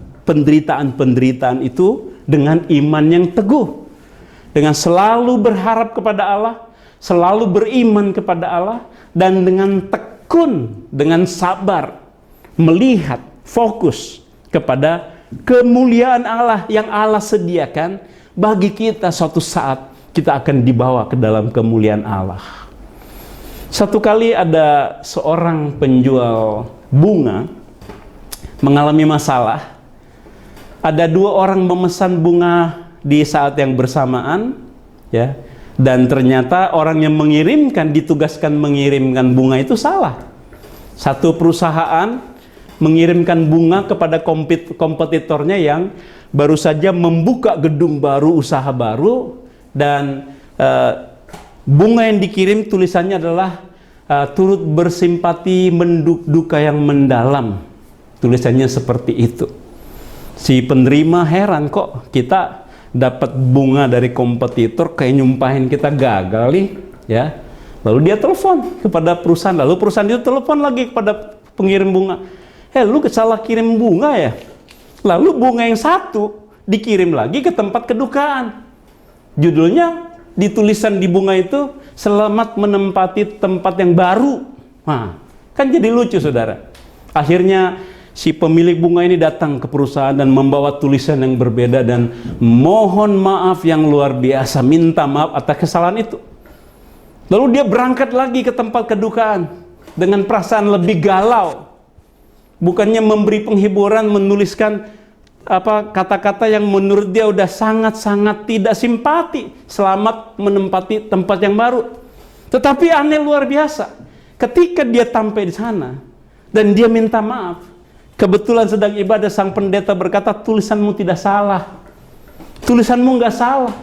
[SPEAKER 4] itu dengan iman yang teguh, dengan selalu berharap kepada Allah, selalu beriman kepada Allah, dan dengan tekun, dengan sabar, melihat, fokus kepada kemuliaan Allah yang Allah sediakan bagi kita. Suatu saat kita akan dibawa ke dalam kemuliaan Allah. Satu kali ada seorang penjual bunga mengalami masalah. Ada dua orang memesan bunga di saat yang bersamaan, ya. Dan ternyata orang yang mengirimkan, ditugaskan mengirimkan bunga itu salah. Satu perusahaan mengirimkan bunga kepada kompetitornya yang baru saja membuka gedung baru, usaha baru, dan bunga yang dikirim tulisannya adalah turut bersimpati menduka yang mendalam. Tulisannya seperti itu. Si penerima heran, kok kita dapat bunga dari kompetitor kayak nyumpahin kita gagal nih, ya. Lalu dia telepon kepada perusahaan, lalu perusahaan itu telepon lagi kepada pengirim bunga. Lu salah kirim bunga ya. Lalu bunga yang satu dikirim lagi ke tempat kedukaan. Judulnya ditulisan di bunga itu, selamat menempati tempat yang baru. Nah, kan jadi lucu saudara. Akhirnya si pemilik bunga ini datang ke perusahaan dan membawa tulisan yang berbeda dan mohon maaf yang luar biasa, minta maaf atas kesalahan itu. Lalu dia berangkat lagi ke tempat kedukaan dengan perasaan lebih galau. Bukannya memberi penghiburan, menuliskan kata-kata yang menurut dia udah sangat-sangat tidak simpati, selamat menempati tempat yang baru. Tetapi aneh luar biasa, ketika dia sampai di sana dan dia minta maaf, kebetulan sedang ibadah, sang pendeta berkata, tulisanmu tidak salah, tulisanmu nggak salah.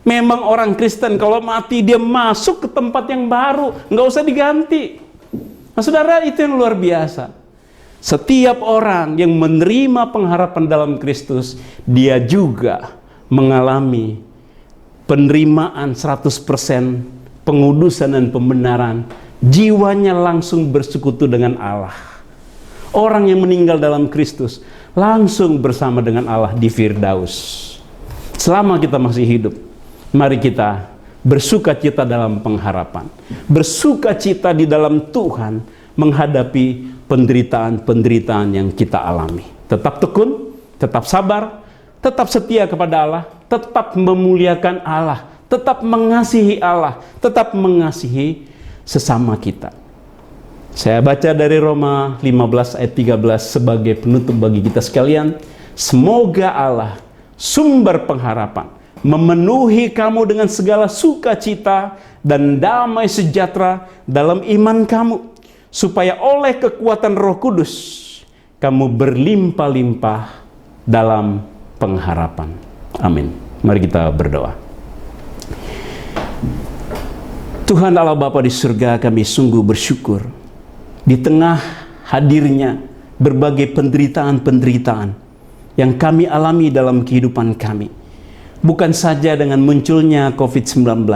[SPEAKER 4] Memang orang Kristen kalau mati dia masuk ke tempat yang baru, nggak usah diganti. Nah saudara, itu yang luar biasa. Setiap orang yang menerima pengharapan dalam Kristus, dia juga mengalami penerimaan 100%, pengudusan dan pembenaran. Jiwanya langsung bersekutu dengan Allah. Orang yang meninggal dalam Kristus langsung bersama dengan Allah di Firdaus. Selama kita masih hidup, mari kita bersukacita dalam pengharapan, bersukacita di dalam Tuhan menghadapi penderitaan-penderitaan yang kita alami. Tetap tekun, tetap sabar, tetap setia kepada Allah, tetap memuliakan Allah, tetap mengasihi Allah, tetap mengasihi sesama kita. Saya baca dari Roma 15 ayat 13 sebagai penutup bagi kita sekalian. Semoga Allah, sumber pengharapan, memenuhi kamu dengan segala sukacita dan damai sejahtera dalam iman kamu, supaya oleh kekuatan Roh Kudus kamu berlimpah-limpah dalam pengharapan. Amin. Mari kita berdoa. Tuhan Allah Bapa di surga, kami sungguh bersyukur di tengah hadirnya berbagai penderitaan-penderitaan yang kami alami dalam kehidupan kami. Bukan saja dengan munculnya COVID-19,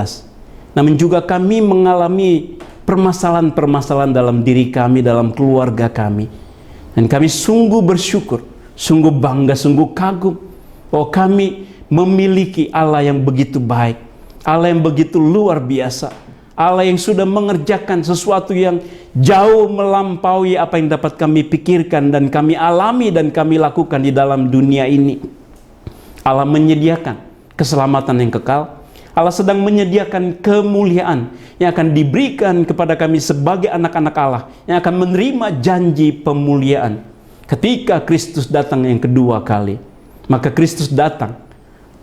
[SPEAKER 4] namun juga kami mengalami permasalahan-permasalahan dalam diri kami, dalam keluarga kami. Dan kami sungguh bersyukur, sungguh bangga, sungguh kagum. Oh, kami memiliki Allah yang begitu baik, Allah yang begitu luar biasa, Allah yang sudah mengerjakan sesuatu yang jauh melampaui apa yang dapat kami pikirkan dan kami alami dan kami lakukan di dalam dunia ini. Allah menyediakan keselamatan yang kekal. Allah sedang menyediakan kemuliaan yang akan diberikan kepada kami sebagai anak-anak Allah, yang akan menerima janji pemuliaan ketika Kristus datang yang kedua kali. Maka Kristus datang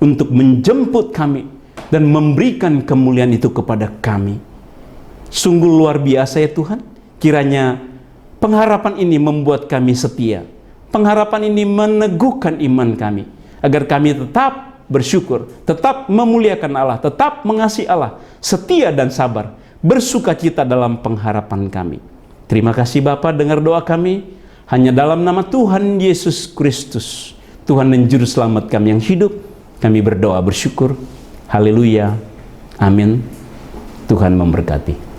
[SPEAKER 4] untuk menjemput kami dan memberikan kemuliaan itu kepada kami. Sungguh luar biasa ya Tuhan. Kiranya pengharapan ini membuat kami setia. Pengharapan ini meneguhkan iman kami, agar kami tetap bersyukur, tetap memuliakan Allah, tetap mengasihi Allah, setia dan sabar, bersukacita dalam pengharapan kami. Terima kasih Bapa, dengar doa kami hanya dalam nama Tuhan Yesus Kristus, Tuhan dan Juru Selamat kami yang hidup. Kami berdoa bersyukur. Haleluya. Amin. Tuhan memberkati.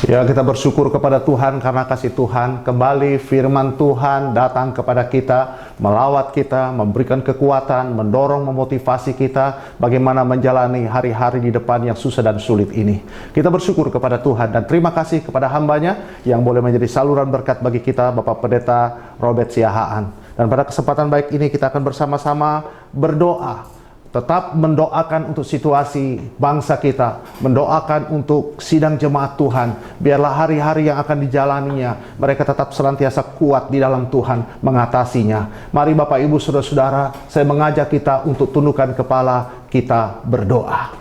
[SPEAKER 5] Ya, kita bersyukur kepada Tuhan karena kasih Tuhan. Kembali firman Tuhan datang kepada kita, melawat kita, memberikan kekuatan, mendorong, memotivasi kita bagaimana menjalani hari-hari di depan yang susah dan sulit ini. Kita bersyukur kepada Tuhan dan terima kasih kepada hambanya yang boleh menjadi saluran berkat bagi kita, Bapak Pendeta Robert Siahaan. Dan pada kesempatan baik ini kita akan bersama-sama berdoa. Tetap mendoakan untuk situasi bangsa kita, mendoakan untuk sidang jemaat Tuhan. Biarlah hari-hari yang akan dijalaninya, mereka tetap senantiasa kuat di dalam Tuhan mengatasinya. Mari Bapak Ibu Saudara-saudara, saya mengajak kita untuk tundukkan kepala, kita berdoa.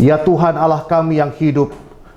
[SPEAKER 5] Ya Tuhan Allah kami yang hidup,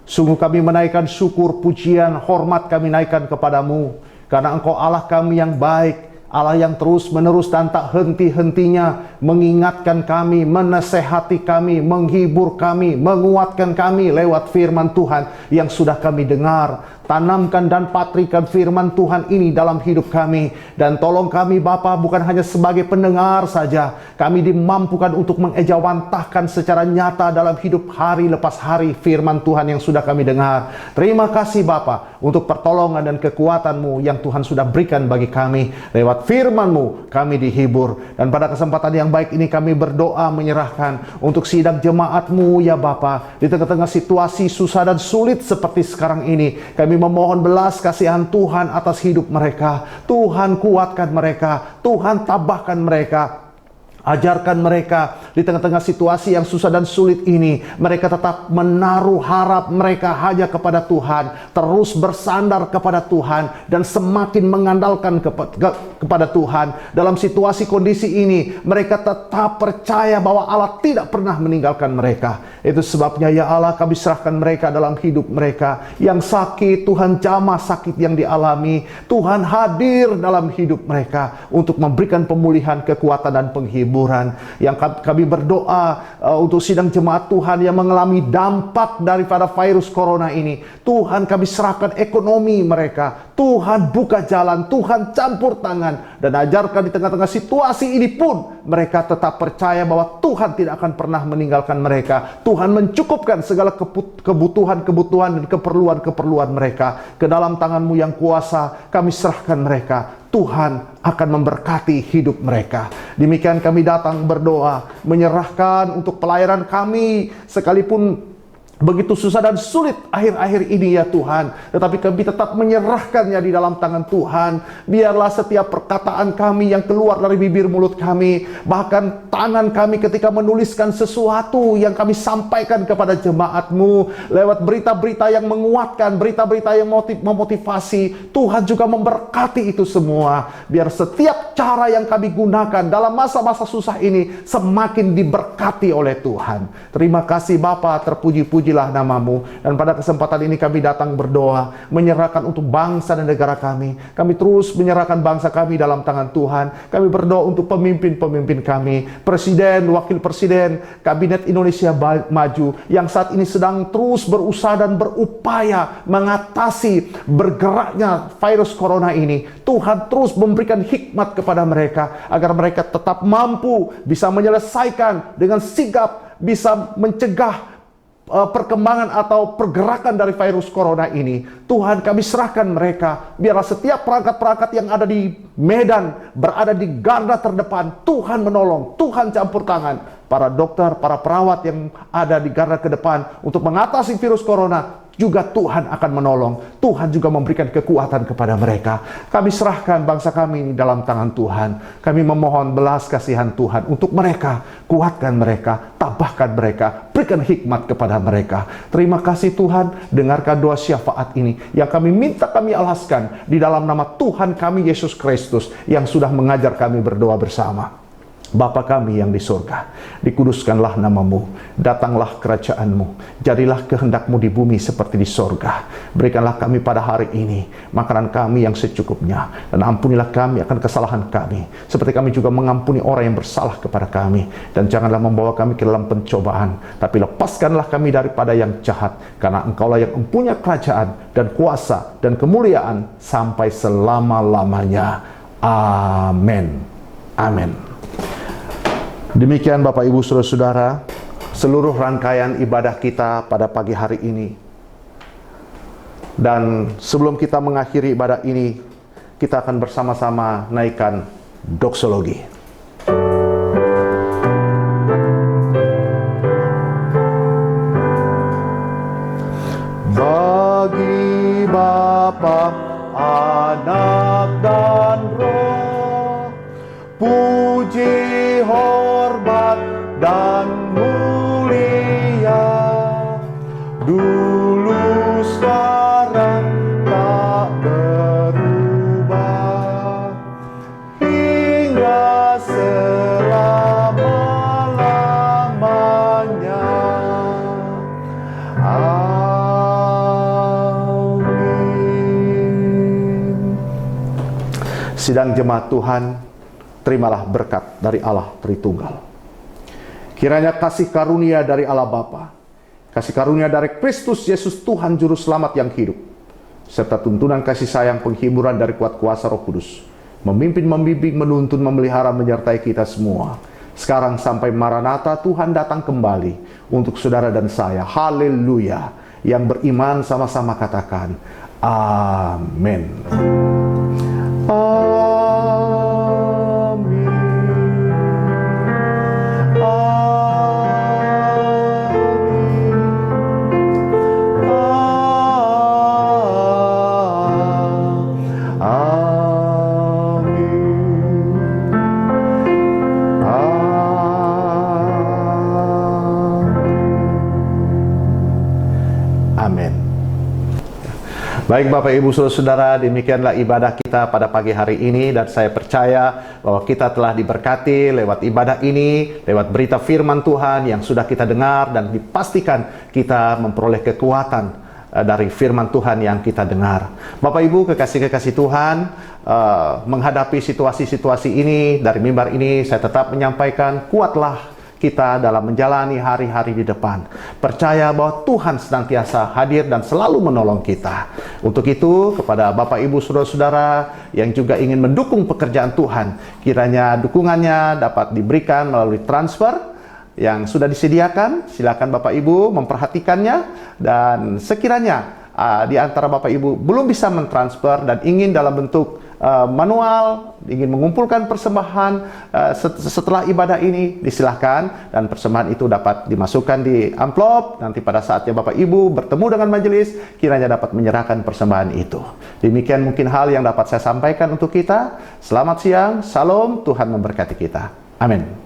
[SPEAKER 5] sungguh kami menaikkan syukur, pujian, hormat kami naikkan kepadamu. Karena Engkau Allah kami yang baik, Allah yang terus-menerus dan tak henti-hentinya mengingatkan kami, menasehati kami, menghibur kami, menguatkan kami lewat firman Tuhan yang sudah kami dengar. Tanamkan dan patrikan firman Tuhan ini dalam hidup kami. Dan tolong kami Bapa, bukan hanya sebagai pendengar saja, kami dimampukan untuk mengejawantahkan secara nyata dalam hidup hari lepas hari firman Tuhan yang sudah kami dengar. Terima kasih Bapa untuk pertolongan dan kekuatan-Mu yang Tuhan sudah berikan bagi kami. Lewat firman-Mu kami dihibur. Dan pada kesempatan yang baik ini kami berdoa menyerahkan untuk sidang jemaat-Mu ya Bapa. Di tengah-tengah situasi susah dan sulit seperti sekarang ini, kami memohon belas kasihan Tuhan atas hidup mereka. Tuhan kuatkan mereka, Tuhan tabahkan mereka. Ajarkan mereka di tengah-tengah situasi yang susah dan sulit ini, mereka tetap menaruh harap mereka hanya kepada Tuhan, terus bersandar kepada Tuhan, dan semakin mengandalkan kepada Tuhan. Dalam situasi kondisi ini, mereka tetap percaya bahwa Allah tidak pernah meninggalkan mereka. Itu sebabnya ya Allah, kami serahkan mereka dalam hidup mereka. Yang sakit, Tuhan jamah sakit yang dialami. Tuhan hadir dalam hidup mereka untuk memberikan pemulihan, kekuatan, dan penghiburan. Yang kami berdoa untuk sidang jemaat Tuhan yang mengalami dampak daripada virus corona ini. Tuhan, kami serahkan ekonomi mereka. Tuhan buka jalan, Tuhan campur tangan, dan ajarkan di tengah-tengah situasi ini pun mereka tetap percaya bahwa Tuhan tidak akan pernah meninggalkan mereka. Tuhan mencukupkan segala kebutuhan-kebutuhan dan keperluan-keperluan mereka. Ke dalam tangan-Mu yang kuasa kami serahkan mereka. Tuhan akan memberkati hidup mereka. Demikian kami datang berdoa, menyerahkan untuk pelayanan kami, sekalipun begitu susah dan sulit akhir-akhir ini ya Tuhan, tetapi kami tetap menyerahkannya di dalam tangan Tuhan. Biarlah setiap perkataan kami yang keluar dari bibir mulut kami, bahkan tangan kami ketika menuliskan sesuatu yang kami sampaikan kepada jemaat-Mu lewat berita-berita yang menguatkan, berita-berita yang memotivasi, Tuhan juga memberkati itu semua. Biar setiap cara yang kami gunakan dalam masa-masa susah ini semakin diberkati oleh Tuhan. Terima kasih Bapa, terpuji-puji nama-Mu. Dan pada kesempatan ini kami datang berdoa, menyerahkan untuk bangsa dan negara kami. Kami terus menyerahkan bangsa kami dalam tangan Tuhan. Kami berdoa untuk pemimpin-pemimpin kami, Presiden, Wakil Presiden, Kabinet Indonesia Maju, yang saat ini sedang terus berusaha dan berupaya mengatasi bergeraknya virus corona ini. Tuhan terus memberikan hikmat kepada mereka, agar mereka tetap mampu bisa menyelesaikan dengan sigap, bisa mencegah perkembangan atau pergerakan dari virus corona ini. Tuhan, kami serahkan mereka. Biarlah setiap perangkat-perangkat yang ada di medan, berada di garda terdepan, Tuhan menolong, Tuhan campur tangan. Para dokter, para perawat yang ada di garda ke depan untuk mengatasi virus corona, juga Tuhan akan menolong. Tuhan juga memberikan kekuatan kepada mereka. Kami serahkan bangsa kami ini dalam tangan Tuhan. Kami memohon belas kasihan Tuhan untuk mereka. Kuatkan mereka, tabahkan mereka, berikan hikmat kepada mereka. Terima kasih Tuhan, dengarkan doa syafaat ini yang kami minta, kami alaskan di dalam nama Tuhan kami Yesus Kristus yang sudah mengajar kami berdoa bersama. Bapa kami yang di surga, dikuduskanlah nama-Mu, datanglah kerajaan-Mu, jadilah kehendak-Mu di bumi seperti di surga. Berikanlah kami pada hari ini makanan kami yang secukupnya, dan ampunilah kami akan kesalahan kami, seperti kami juga mengampuni orang yang bersalah kepada kami. Dan janganlah membawa kami ke dalam pencobaan, tapi lepaskanlah kami daripada yang jahat, karena Engkaulah yang mempunyai kerajaan dan kuasa dan kemuliaan sampai selama-lamanya. Amin. Amin. Demikian Bapak Ibu Saudara-saudara, seluruh rangkaian ibadah kita pada pagi hari ini. Dan sebelum kita mengakhiri ibadah ini, kita akan bersama-sama naikkan doksologi. Bagi Bapa, Anak dan Roh, puji, hormat, dan mulia, dulu, sekarang, tak berubah, hingga Sidang jemaat Tuhan, terimalah berkat dari Allah Tritunggal. Kiranya kasih karunia dari Allah Bapa, kasih karunia dari Kristus Yesus Tuhan Juru Selamat yang hidup, serta tuntunan kasih sayang penghiburan dari kuat kuasa Roh Kudus, memimpin, membimbing, menuntun, memelihara, menyertai kita semua. Sekarang sampai Maranatha, Tuhan datang kembali untuk saudara dan saya. Haleluya. Yang beriman sama-sama katakan, amin. Amin. Amin. Baik Bapak Ibu Saudara-saudara, demikianlah ibadah kita pada pagi hari ini, dan saya percaya bahwa kita telah diberkati lewat ibadah ini, lewat berita firman Tuhan yang sudah kita dengar, dan dipastikan kita memperoleh kekuatan dari firman Tuhan yang kita dengar. Bapak Ibu kekasih-kekasih Tuhan, menghadapi situasi-situasi ini, dari mimbar ini saya tetap menyampaikan, kuatlah kita dalam menjalani hari-hari di depan. Percaya bahwa Tuhan senantiasa hadir dan selalu menolong kita. Untuk itu, kepada Bapak Ibu Saudara-saudara yang juga ingin mendukung pekerjaan Tuhan, kiranya dukungannya dapat diberikan melalui transfer yang sudah disediakan. Silakan Bapak Ibu memperhatikannya, dan sekiranya di antara Bapak Ibu belum bisa mentransfer dan ingin dalam bentuk manual, ingin mengumpulkan persembahan setelah ibadah ini, disilahkan, dan persembahan itu dapat dimasukkan di amplop. Nanti pada saatnya Bapak Ibu bertemu dengan majelis, kiranya dapat menyerahkan persembahan itu. Demikian mungkin hal yang dapat saya sampaikan untuk kita. Selamat siang, salam, Tuhan memberkati kita. Amin.